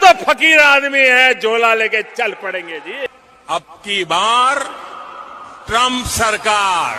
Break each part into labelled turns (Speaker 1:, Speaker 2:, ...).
Speaker 1: तो फकीर आदमी है, झोला लेके चल पड़ेंगे जी। अब की बार ट्रंप सरकार।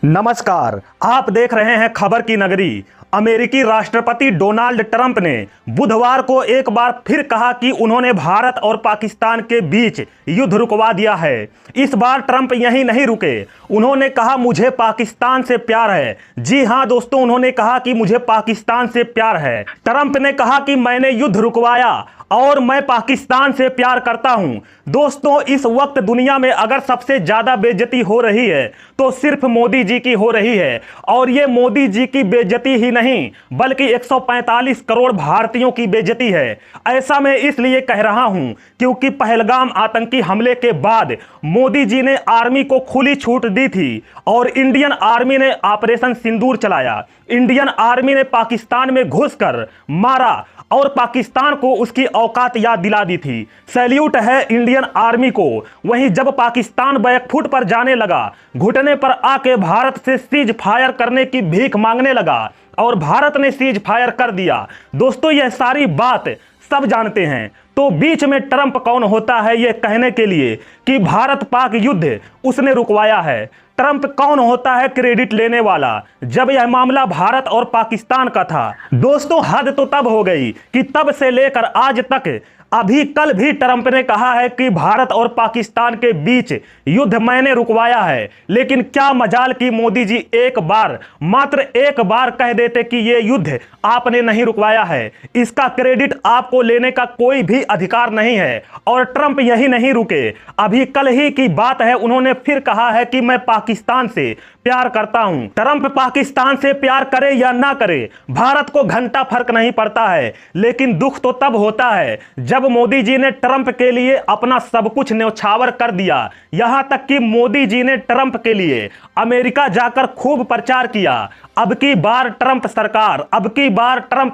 Speaker 2: नमस्कार, आप देख रहे हैं खबर की नगरी। अमेरिकी राष्ट्रपति डोनाल्ड ट्रंप ने बुधवार को एक बार फिर कहा कि उन्होंने भारत और पाकिस्तान के बीच युद्ध रुकवा दिया है। इस बार ट्रंप यहीं नहीं रुके, उन्होंने कहा मुझे पाकिस्तान से प्यार है। जी हां दोस्तों, उन्होंने कहा कि मुझे पाकिस्तान से प्यार है। ट्रंप ने कहा कि मैंने युद्ध रुकवाया और मैं पाकिस्तान से प्यार करता हूं। दोस्तों, इस वक्त दुनिया में अगर सबसे ज्यादा बेइज्जती हो रही है तो सिर्फ मोदी जी की हो रही है। और ये मोदी जी की बेइज्जती ही नहीं बल्कि 145 करोड़ भारतीयों की बेइज्जती है। ऐसा मैं इसलिए कह रहा हूं क्योंकि पहलगाम आतंकी हमले के बाद मोदी जी ने आर्मी को खुली छूट दी थी और इंडियन आर्मी ने ऑपरेशन सिंदूर चलाया। इंडियन आर्मी ने पाकिस्तान में घुसकर मारा और पाकिस्तान को उसकी औकात याद दिला दी थी। सैल्यूट है इंडियन आर्मी को। वहीं जब पाकिस्तान बैकफुट पर जाने लगा, घुटने पर आके भारत से सीज फायर करने की भीख मांगने लगा और भारत ने सीज फायर कर दिया। दोस्तों, यह सारी बात सब जानते हैं, तो बीच में ट्रंप कौन होता है यह कहने के लिए कि भारत पाक युद्ध उसने रुकवाया है। ट्रंप कौन होता है क्रेडिट लेने वाला जब यह मामला भारत और पाकिस्तान का था। दोस्तों, हद तो तब हो गई कि तब से लेकर आज तक अभी कल भी ट्रंप ने कहा है कि भारत और पाकिस्तान के बीच युद्ध मैंने रुकवाया है। लेकिन क्या मजाल कि मोदी जी एक बार, मात्र एक बार कह देते कि ये युद्ध आपने नहीं रुकवाया है। इसका क्रेडिट आपको लेने का कोई भी अधिकार नहीं है। और ट्रंप यही नहीं रुके, अभी कल ही की बात है, उन्होंने फिर कहा है कि मैं पाकिस्तान से प्यार करता हूं। ट्रंप पाकिस्तान से प्यार करे या ना करे, भारत को घंटा फर्क नहीं पड़ता है। लेकिन दुख तो तब होता है जब मोदी जी ने ट्रंप के लिए अपना सब कुछ न्यौछावर कर दिया। यहां तक कि मोदी जी ने ट्रंप के लिए अमेरिका जाकर खूब प्रचार किया। अब की बार ट्रंप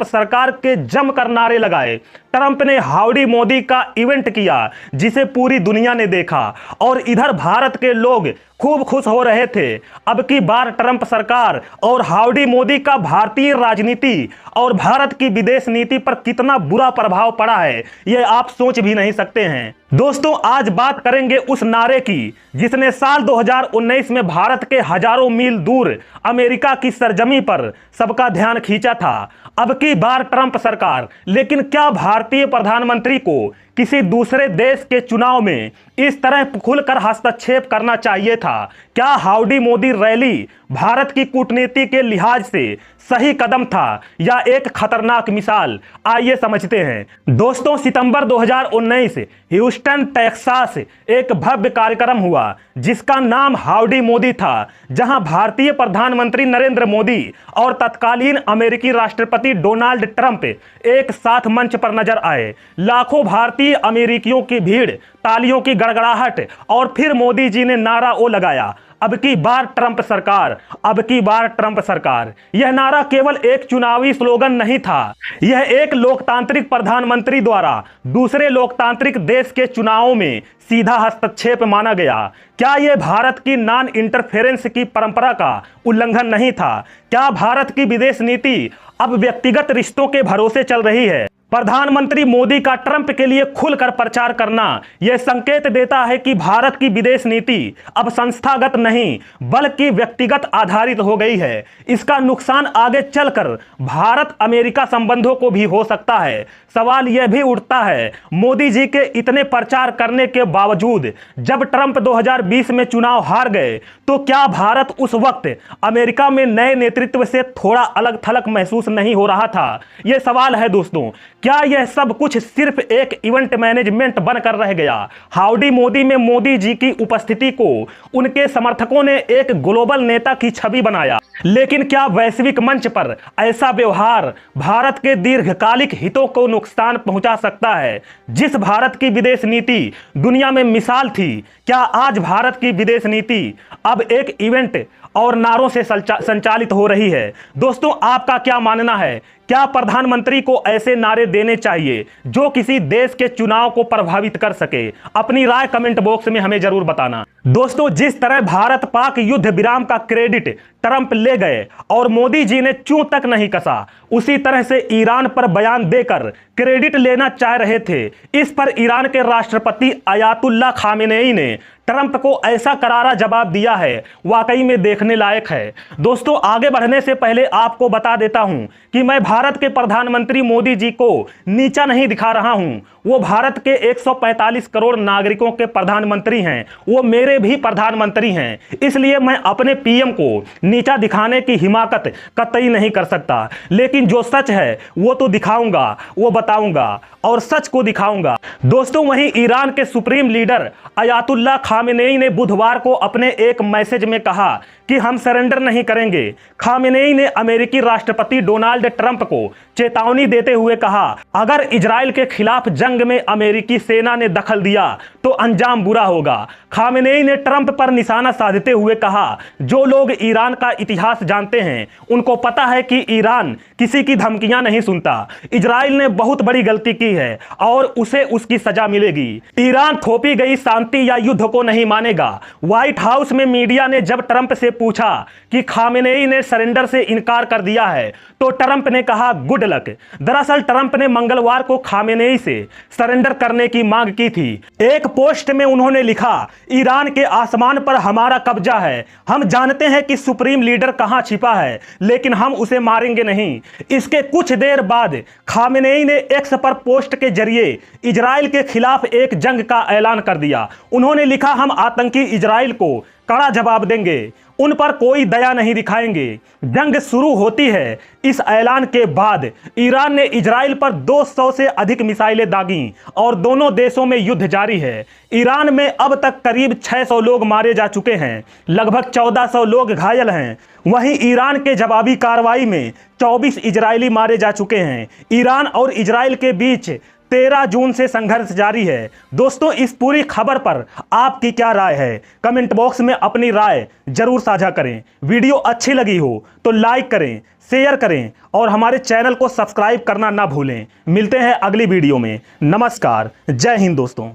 Speaker 2: सरकार के जमकर नारे लगाए। ट्रंप ने हाउडी मोदी का इवेंट किया जिसे पूरी दुनिया ने देखा और इधर भारत के लोग खूब खुश हो रहे थे। अब की बार ट्रंप सरकार और हाउडी मोदी का भारतीय राजनीति और भारत की विदेश नीति पर कितना बुरा प्रभाव पड़ा है यह आप सोच भी नहीं सकते हैं। दोस्तों, आज बात करेंगे उस नारे की जिसने साल 2019 में भारत के हजारों मील दूर अमेरिका की सरजमी पर सबका ध्यान खींचा था। अब की बार ट्रंप सरकार, लेकिन क्या भारतीय प्रधानमंत्री को किसी दूसरे देश के चुनाव में इस तरह खुलकर हस्तक्षेप करना चाहिए था? क्या हाउडी मोदी रैली भारत की कूटनीति के लिहाज से सही कदम था या एक खतरनाक मिसाल? आइए समझते हैं। दोस्तों, सितंबर 2019 ह्यूस्टन टेक्सास एक भव्य कार्यक्रम हुआ जिसका नाम हाउडी मोदी था, जहां भारतीय प्रधानमंत्री नरेंद्र मोदी और तत्कालीन अमेरिकी राष्ट्रपति डोनाल्ड ट्रंप एक साथ मंच पर नजर आए। लाखों भारतीय अमेरिकियों की भीड़, तालियों की गड़गड़ाहट और फिर मोदी जी ने नारा ओ लगाया, अब की बार ट्रंप सरकार, अब की बार ट्रंप सरकार। यह नारा केवल एक चुनावी स्लोगन नहीं था, यह एक लोकतांत्रिक प्रधानमंत्री द्वारा दूसरे लोकतांत्रिक देश के चुनावों में सीधा हस्तक्षेप माना गया। क्या यह भारत की नॉन इंटरफेरेंस की परंपरा का उल्लंघन नहीं था? क्या भारत की विदेश नीति अब व्यक्तिगत रिश्तों के भरोसे चल रही है? प्रधानमंत्री मोदी का ट्रंप के लिए खुलकर प्रचार करना यह संकेत देता है कि भारत की विदेश नीति अब संस्थागत नहीं बल्कि व्यक्तिगत आधारित हो गई है। इसका नुकसान आगे चलकर भारत अमेरिका संबंधों को भी हो सकता है। सवाल यह भी उठता है, मोदी जी के इतने प्रचार करने के बावजूद जब ट्रंप 2020 में चुनाव हार गए तो क्या भारत उस वक्त अमेरिका में नए नेतृत्व से थोड़ा अलग थलग महसूस नहीं हो रहा था? यह सवाल है दोस्तों। क्या यह सब कुछ सिर्फ एक इवेंट मैनेजमेंट बनकर रह गया? हाउडी मोदी में मोदी जी की उपस्थिति को उनके समर्थकों ने एक ग्लोबल नेता की छवि बनाया, लेकिन क्या वैश्विक मंच पर ऐसा व्यवहार भारत के दीर्घकालिक हितों को नुकसान पहुंचा सकता है? जिस भारत की विदेश नीति दुनिया में मिसाल थी, क्या आज भारत की विदेश नीति अब एक इवेंट और नारों से संचालित हो रही है? दोस्तों, आपका क्या मानना है? क्या प्रधानमंत्री को ऐसे नारे देने चाहिए जो किसी देश के चुनाव को प्रभावित कर सके? अपनी राय कमेंट बॉक्स में हमें जरूर बताना। दोस्तों, जिस तरह भारत पाक युद्ध विराम का क्रेडिट ट्रंप ले गए और मोदी जी ने चूं तक नहीं कसा, उसी तरह से ईरान पर बयान देकर क्रेडिट लेना चाह रहे थे। इस पर ईरान के राष्ट्रपति अयातुल्ला खामेनेई ने ट्रंप को ऐसा करारा जवाब दिया है, वाकई में देखने लायक है। दोस्तों, आगे बढ़ने से पहले आपको बता देता हूं कि मैं भारत के प्रधानमंत्री मोदी जी को नीचा नहीं दिखा रहा हूं। वो भारत के 145 करोड़ नागरिकों के प्रधानमंत्री हैं, वो मेरे भी प्रधानमंत्री हैं। इसलिए मैं अपने पीएम को नीचा दिखाने की हिमाकत कतई नहीं कर सकता, लेकिन जो सच है वो तो दिखाऊंगा, वो बताऊंगा और सच को दिखाऊंगा। दोस्तों, वहीं ईरान के सुप्रीम लीडर अयातुल्ला खामेनेई ने बुधवार को अपने एक मैसेज में कहा कि हम सरेंडर नहीं करेंगे। खामेनेई ने अमेरिकी राष्ट्रपति डोनाल्ड ट्रंप को चेतावनी देते हुए कहा, अगर इजराइल के खिलाफ जंग में अमेरिकी सेना ने दखल दिया तो अंजाम बुरा होगा। खामेनेई ने ट्रंप पर निशाना साधते हुए कहा, जो लोग ईरान का इतिहास जानते हैं उनको पता है कि ईरान किसी की धमकियां नहीं सुनता। इजराइल ने बहुत बड़ी गलती की है और उसे उसकी सजा मिलेगी। ईरान थोपी गई शांति या युद्ध को नहीं मानेगा। व्हाइट हाउस में मीडिया ने जब ट्रंप से पूछा कि खामेनेई ने सरेंडर से इनकार कर दिया है तो ट्रंप ने कहा, गुड लक। दरअसल ट्रंप ने मंगलवार को खामेनेई से सरेंडर करने की मांग की थी। एक पोस्ट में उन्होंने लिखा, ईरान के आसमान पर हमारा कब्जा है। हम जानते हैं कि सुप्रीम लीडर कहां छिपा है, लेकिन हम उसे मारेंगे नहीं। इसके कुछ देर बाद खामेनेई ने एक्स पर पोस्ट के जरिए इजराइल के खिलाफ एक जंग का ऐलान कर दिया। उन्होंने लिखा, हम आतंकी इजराइल को कड़ा जवाब देंगे, उन पर कोई दया नहीं दिखाएंगे। जंग शुरू होती है। इस ऐलान के बाद ईरान ने इजराइल पर 200 से अधिक मिसाइलें दागीं और दोनों देशों में युद्ध जारी है। ईरान में अब तक करीब 600 लोग मारे जा चुके हैं, लगभग 1400 लोग घायल हैं। वहीं ईरान के जवाबी कार्रवाई में 24 इजरायली मारे जा चुके हैं। ईरान और इजराइल के बीच 13 जून से संघर्ष जारी है। दोस्तों, इस पूरी खबर पर आपकी क्या राय है? कमेंट बॉक्स में अपनी राय जरूर साझा करें। वीडियो अच्छी लगी हो तो लाइक करें, शेयर करें और हमारे चैनल को सब्सक्राइब करना ना भूलें। मिलते हैं अगली वीडियो में। नमस्कार, जय हिंद दोस्तों।